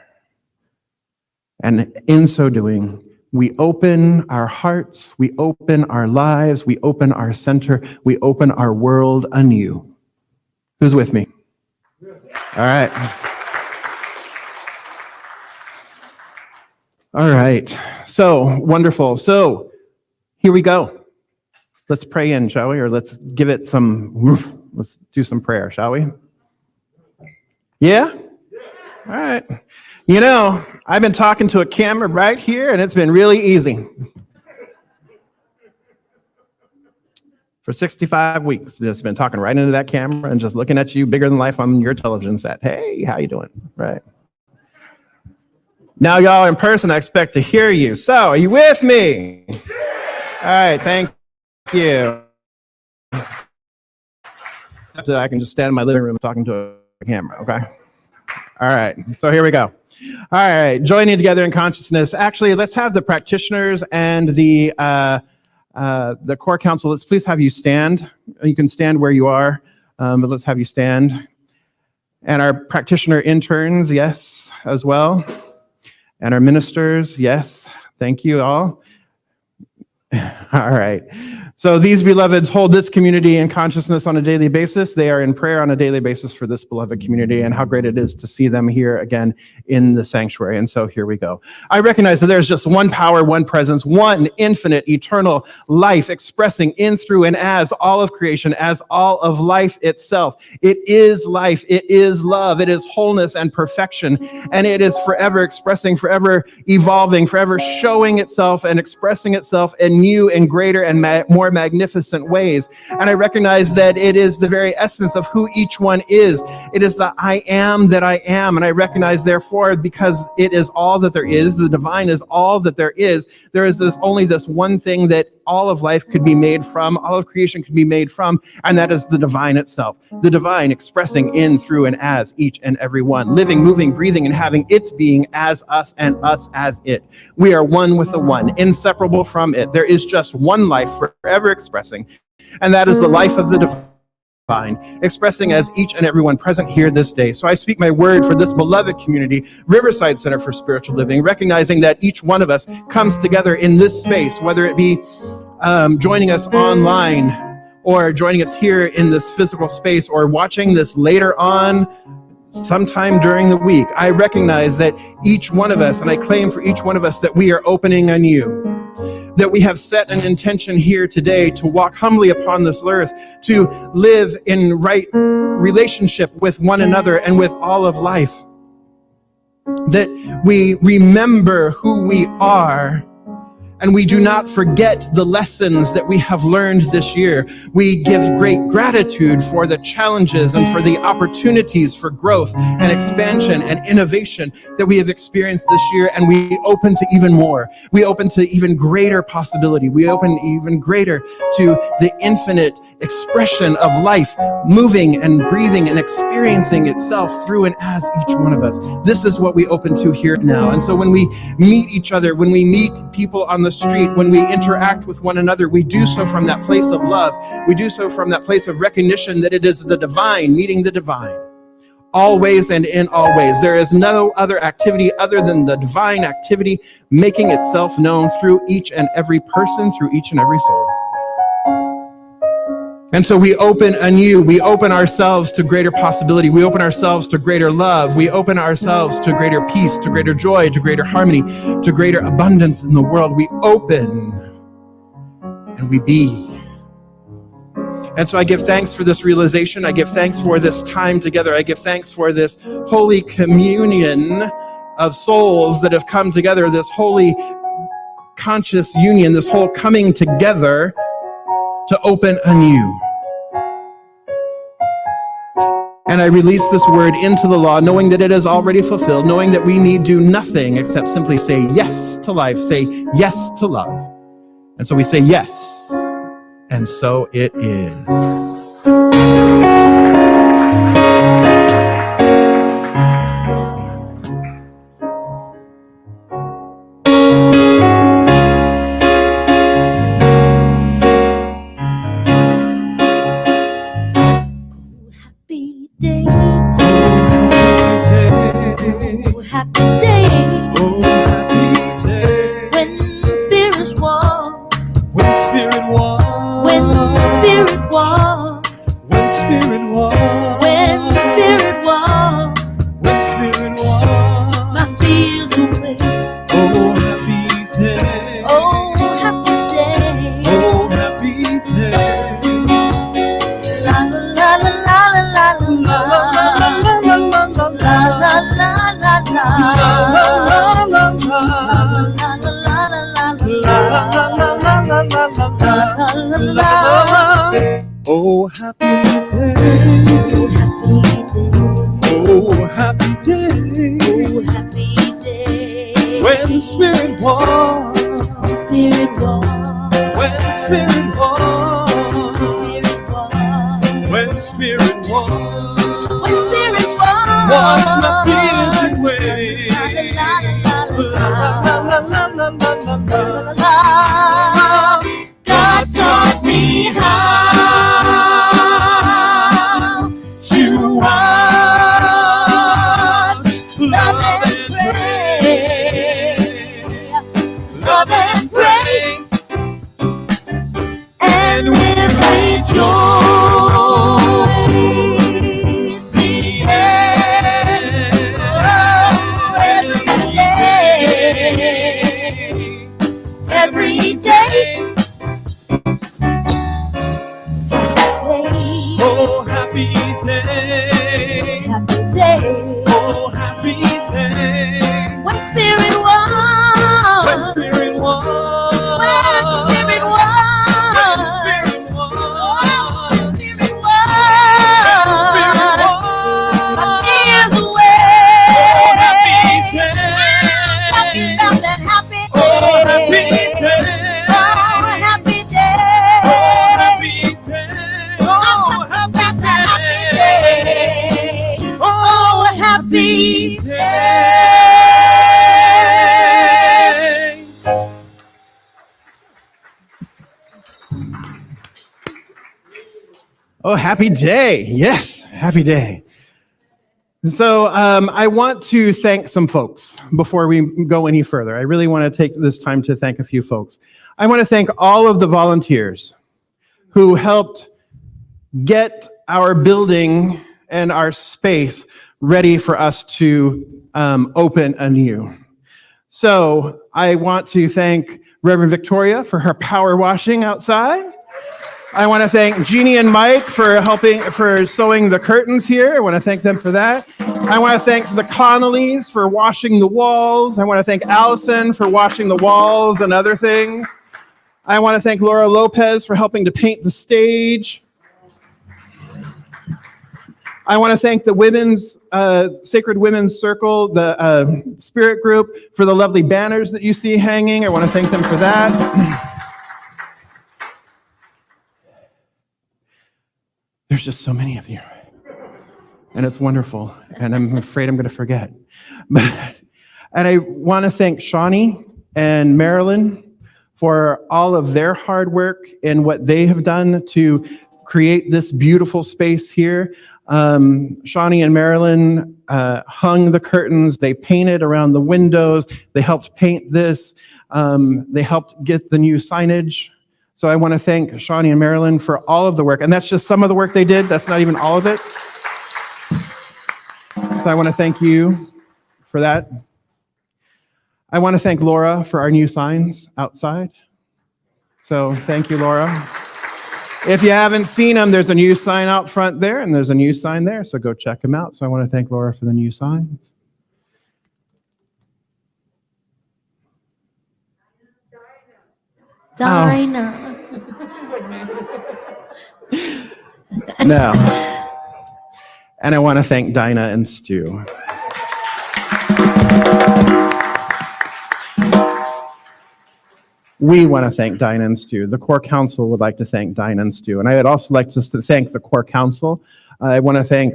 And in so doing, we open our hearts, we open our lives, we open our center, we open our world anew. Who's with me? All right. All right. So wonderful. So here we go. Let's pray in, shall we? Or let's do some prayer, shall we? Yeah? All right. I've been talking to a camera right here, and it's been really easy. For 65 weeks, just been talking right into that camera and just looking at you bigger than life on your television set. Hey, how you doing? Right. Now, y'all in person, I expect to hear you. So, are you with me? All right, thank you. I can just stand in my living room talking to a camera, okay? All right, so here we go. All right, joining together in consciousness. Actually, let's have the practitioners and the core council. Let's please have you stand. You can stand where you are, but let's have you stand. And our practitioner interns, yes, as well. And our ministers, yes. Thank you all. All right. So these beloveds hold this community in consciousness on a daily basis. They are in prayer on a daily basis for this beloved community, and how great it is to see them here again in the sanctuary. And so here we go. I recognize that there's just one power, one presence, one infinite, eternal life expressing in, through, and as all of creation, as all of life itself. It is life. It is love. It is wholeness and perfection. And it is forever expressing, forever evolving, forever showing itself and expressing itself in new and greater and more magnificent ways. And I recognize that it is the very essence of who each one is. It is the I am that I am. And I recognize, therefore, because it is all that there is, the divine is all that there is only this one thing that all of life could be made from, all of creation could be made from, and that is the divine itself. The divine expressing in, through, and as each and every one, living, moving, breathing, and having its being as us and us as it. We are one with the one, inseparable from it. There is just one life forever expressing, and that is the life of the divine, expressing as each and everyone present here this day. So I speak my word for this beloved community, Riverside Center for Spiritual Living, recognizing that each one of us comes together in this space, whether it be joining us online or joining us here in this physical space or watching this later on sometime during the week. I recognize that each one of us, and I claim for each one of us, that we are opening anew. that we have set an intention here today to walk humbly upon this earth, to live in right relationship with one another and with all of life. That we remember who we are, and we do not forget the lessons that we have learned this year. We give great gratitude for the challenges and for the opportunities for growth and expansion and innovation that we have experienced this year, and we open to even more. We open to even greater possibility. We open even greater to the infinite expression of life, moving and breathing and experiencing itself through and as each one of us. This is what we open to here now. And so when we meet each other, when we meet people on the street, when we interact with one another, we do so from that place of love. We do so from that place of recognition that it is the divine meeting the divine. Always and in all ways. There is no other activity other than the divine activity making itself known through each and every person, through each and every soul. And so we open anew, we open ourselves to greater possibility, we open ourselves to greater love, we open ourselves to greater peace, to greater joy, to greater harmony, to greater abundance in the world. We open and we be. And so I give thanks for this realization, I give thanks for this time together, I give thanks for this holy communion of souls that have come together, this holy conscious union, this whole coming together to open anew. And I release this word into the law, knowing that it is already fulfilled, knowing that we need do nothing except simply say yes to life, say yes to love. And so we say yes, and so it is. Oh, happy day. Oh, happy day. Oh, happy day. When the Spirit walks. When Spirit walks. When Spirit walks. When Spirit walks. When Spirit walks. Wash my fears away. God taught me how to watch, love and pray, and we rejoice every day. Oh, happy day. Happy day. Oh, happy day. When Spirit walks. When Spirit walks. When Spirit walks. When Spirit walks. When Spirit walks. Spirit walks. My fears away. Oh, happy day. Talking about that happy day. Oh, happy day. Oh, happy day. Oh, happy day. Oh, happy day. Oh, happy day. Yes, happy day. So I want to thank some folks before we go any further. I really want to take this time to thank a few folks. I want to thank all of the volunteers who helped get our building and our space ready for us to open anew. So I want to thank Reverend Victoria for her power washing outside. I want to thank Jeannie and Mike for sewing the curtains here. I want to thank them for that. I want to thank the Connollys for washing the walls. I want to thank Allison for washing the walls and other things. I want to thank Laura Lopez for helping to paint the stage. I want to thank the Women's Sacred Women's Circle, the Spirit Group, for the lovely banners that you see hanging. I want to thank them for that. There's just so many of you, and it's wonderful, and I'm afraid I'm going to forget. And I want to thank Shawnee and Marilyn for all of their hard work and what they have done to create this beautiful space here. Shawnee and Marilyn hung the curtains, they painted around the windows, they helped paint this, they helped get the new signage. So I want to thank Shawnee and Marilyn for all of the work. And that's just some of the work they did. That's not even all of it. So I want to thank you for that. I want to thank Laura for our new signs outside. So thank you, Laura. If you haven't seen them, there's a new sign out front there, and there's a new sign there. So go check them out. So I want to thank Laura for the new signs. Dinah. No. And I want to thank Dinah and Stu. We want to thank Dinah and Stu. The Core Council would like to thank Dinah and Stu. And I would also like just to thank the Core Council. I want to thank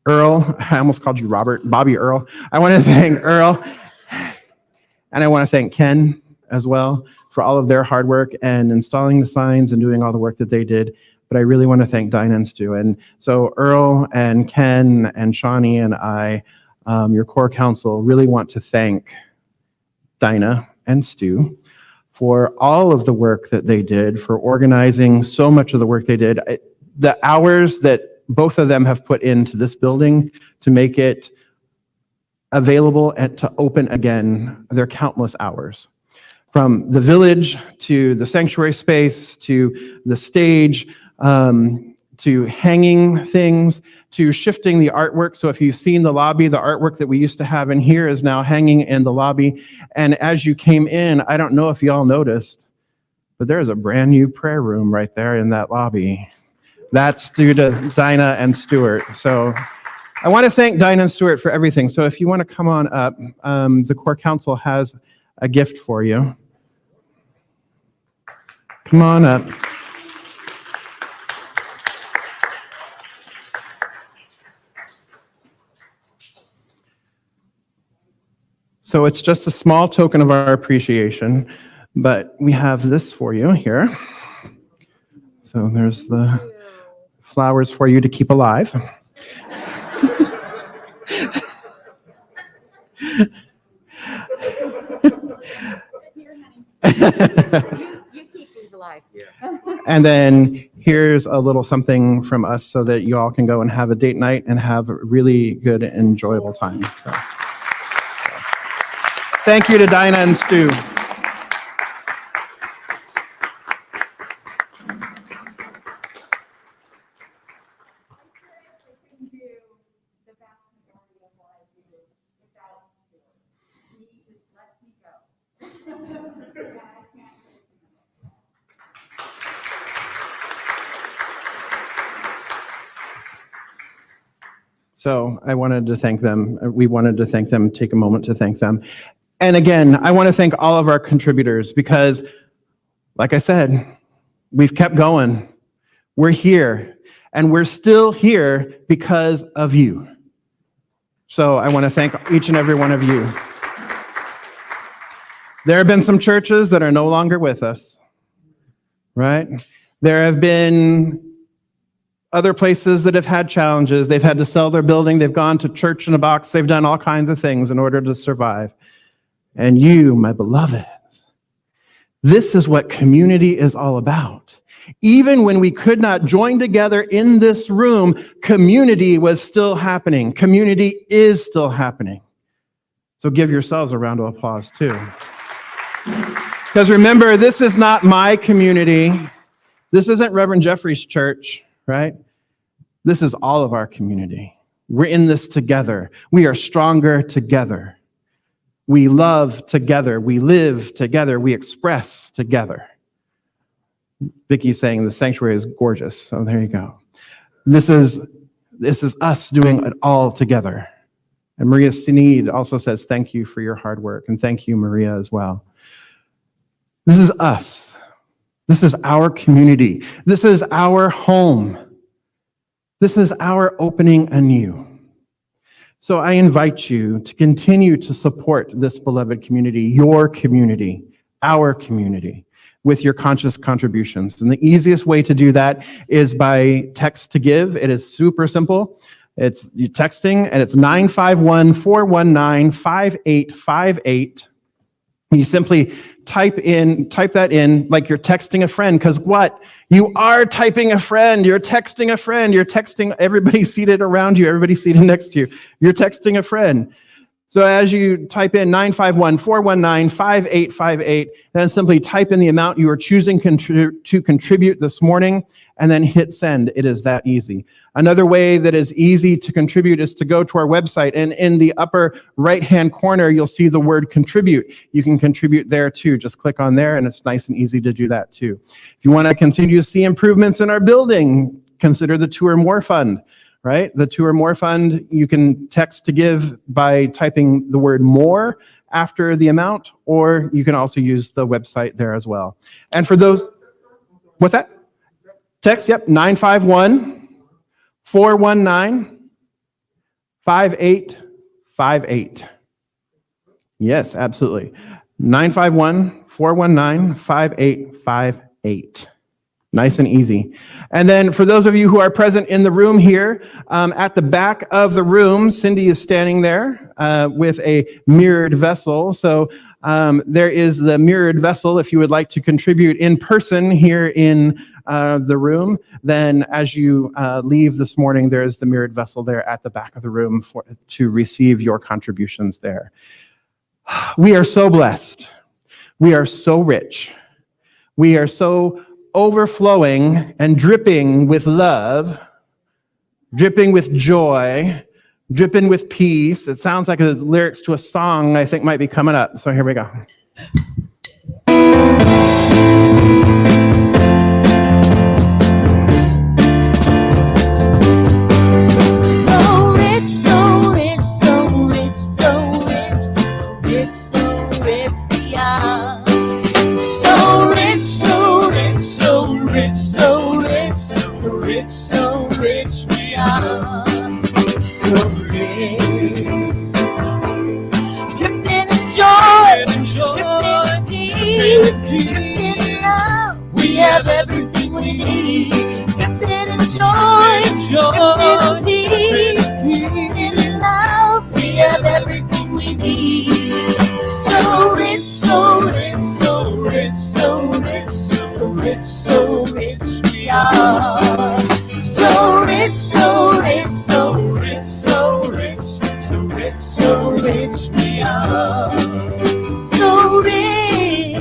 Earl. I almost called you Robert. Bobby Earl. I want to thank Earl. And I want to thank Ken as well for all of their hard work and installing the signs and doing all the work that they did. But I really want to thank Dinah and Stu. And so Earl and Ken and Shawnee and I, your Core Council, really want to thank Dinah and Stu for all of the work that they did, for organizing so much of the work they did. The hours that both of them have put into this building to make it available and to open again, they're countless hours. From the village to the sanctuary space to the stage, to hanging things, to shifting the artwork. So if you've seen the lobby, the artwork that we used to have in here is now hanging in the lobby. And as you came in, I don't know if y'all noticed, but there's a brand new prayer room right there in that lobby. That's due to Dinah and Stuart. So I want to thank Dinah and Stuart for everything. So if you want to come on up, the Core Council has a gift for you. Come on up. So it's just a small token of our appreciation, but we have this for you here. So there's the flowers for you to keep alive. You keep these alive. And then here's a little something from us so that you all can go and have a date night and have a really good, enjoyable time. So. Thank you to Dinah and Stu. So I wanted to thank them. We wanted to thank them, take a moment to thank them. And again, I want to thank all of our contributors because, like I said, we've kept going. We're here, and we're still here because of you. So I want to thank each and every one of you. There have been some churches that are no longer with us, right? There have been other places that have had challenges. They've had to sell their building. They've gone to church in a box. They've done all kinds of things in order to survive. And you, my beloveds, this is what community is all about. Even when we could not join together in this room, community was still happening. Community is still happening. So give yourselves a round of applause too. Because remember, this is not my community. This isn't Reverend Jeffrey's church, right? This is all of our community. We're in this together. We are stronger together. We love together. We live together. We express together. Vicky's saying the sanctuary is gorgeous. So there you go. This is us doing it all together. And Maria Sinead also says, thank you for your hard work. And thank you, Maria, as well. This is us. This is our community. This is our home. This is our opening anew. So I invite you to continue to support this beloved community, your community, our community, with your conscious contributions. And the easiest way to do that is by text to give. It is super simple. It's you texting, and it's 951-419-5858. You simply type that in like you're texting a friend, because what? You are typing a friend. You're texting a friend. You're texting everybody seated around you, everybody seated next to you. You're texting a friend. So as you type in 951-419-5858, then simply type in the amount you are choosing to contribute this morning, and then hit send. It is that easy. Another way that is easy to contribute is to go to our website, and in the upper right-hand corner, you'll see the word contribute. You can contribute there too. Just click on there, and it's nice and easy to do that too. If you want to continue to see improvements in our building, consider the 2 or More Fund. Right? The 2 or More Fund, you can text to give by typing the word more after the amount, or you can also use the website there as well. And for those, what's that? Text, yep, 951-419-5858. Yes, absolutely. 951-419-5858. Nice and easy. And then for those of you who are present in the room here, at the back of the room, Cindy is standing there with a mirrored vessel. So there is the mirrored vessel. If you would like to contribute in person here in the room, then as you leave this morning, there is the mirrored vessel there at the back of the room to receive your contributions there. We are so blessed. We are so rich. We are so overflowing and dripping with love, dripping with joy, dripping with peace. It sounds like the lyrics to a song I think might be coming up. So here we go. So rich, so rich, so rich, so rich, rich, so rich we are. So rich, so rich, so rich, so rich, so rich, so rich we are. So rich, dripping in joy, dripping in peace, dripping in love. We have everything we need. Dripping in joy, dripping in peace, dripping in love. We have everything we need. So rich, so rich, so rich, so rich, so rich, so rich we are. So rich, so rich, so rich, so rich, so rich, so rich we are. So rich,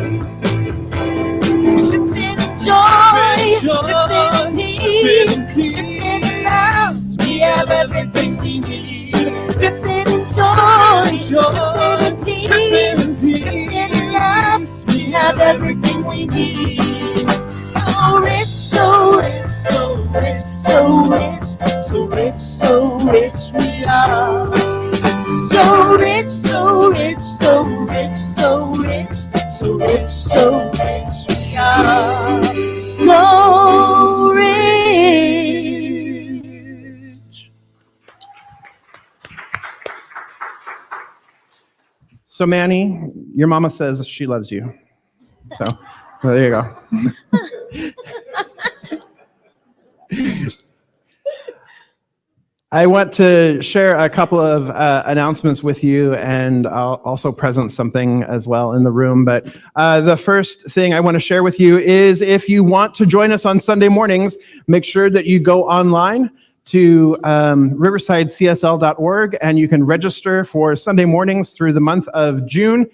dripping in joy, dripping in peace, dripping in love. We have everything we need. Dripping in joy, dripping in peace, dripping in love. We have everything we need. So rich, so rich, so rich, so rich, so rich, so rich we are. So rich, so rich, so rich, so rich, so rich, so rich we are. So rich. So Manny, your mama says she loves you. So well, there you go. I want to share a couple of announcements with you, and I'll also present something as well in the room. But the first thing I want to share with you is if you want to join us on Sunday mornings, make sure that you go online to riversidecsl.org, and you can register for Sunday mornings through the month of June.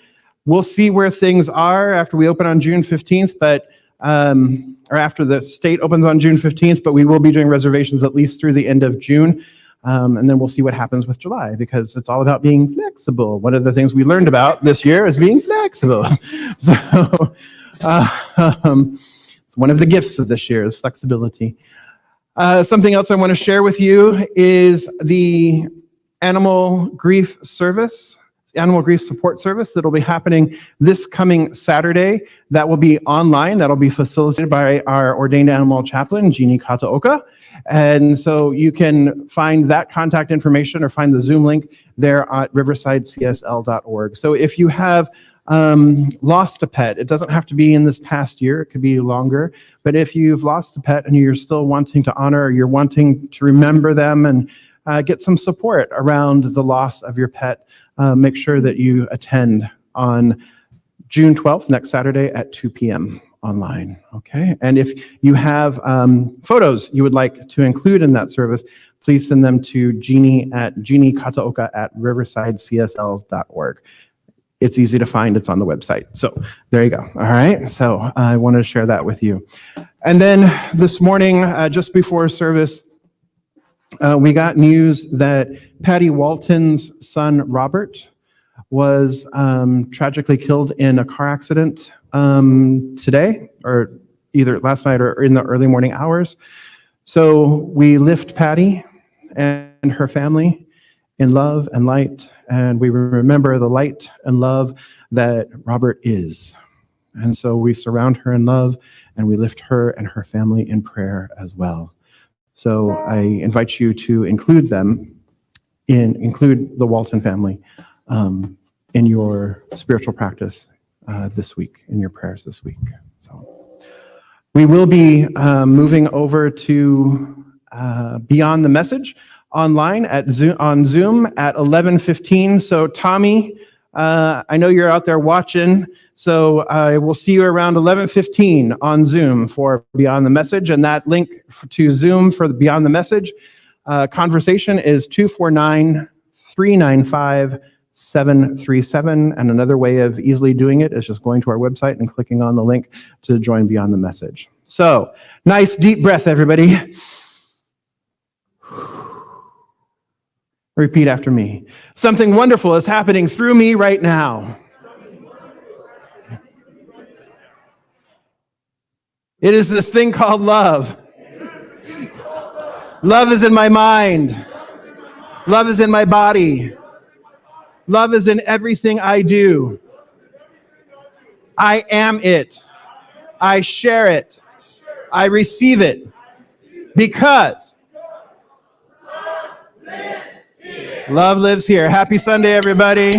we'll see where things are after we open on June 15th, but or after the state opens on June 15th, but we will be doing reservations at least through the end of June. And then we'll see what happens with July, because it's all about being flexible. One of the things we learned about this year is being flexible. So it's one of the gifts of this year is flexibility. Something else I want to share with you is the animal grief service, animal grief support service that will be happening this coming Saturday. That will be online. That'll be facilitated by our ordained animal chaplain, Jeannie Kataoka. And so you can find that contact information or find the Zoom link there at riversidecsl.org. So if you have lost a pet, it doesn't have to be in this past year, it could be longer, but if you've lost a pet and you're still wanting to honor, or you're wanting to remember them and get some support around the loss of your pet, make sure that you attend on June 12th, next Saturday at 2 p.m. online, okay? And if you have photos you would like to include in that service, please send them to Jeannie Kataoka at riversidecsl.org. It's easy to find, it's on the website. So there you go, all right? So I wanted to share that with you. And then this morning, just before service, we got news that Patty Walton's son, Robert, was tragically killed in a car accident today, or either last night or in the early morning hours. So we lift Patty and her family in love and light, and we remember the light and love that Robert is. And so we surround her in love, and we lift her and her family in prayer as well. So I invite you to include the Walton family in your spiritual practice this week, in your prayers this week. So we will be moving over to Beyond the Message online on Zoom at 11:15. So Tommy, I know you're out there watching, so I will see you around 11:15 on Zoom for Beyond the Message, and that link to Zoom for the Beyond the Message conversation is 249-395-737, and another way of easily doing it is just going to our website and clicking on the link to join Beyond the Message. So, nice deep breath, everybody. Repeat after me. Something wonderful is happening through me right now. It is this thing called love. Love is in my mind. Love is in my body. Love is in everything I do. I am it. I share it. I receive it. Because love lives here. Happy Sunday, everybody.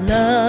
Love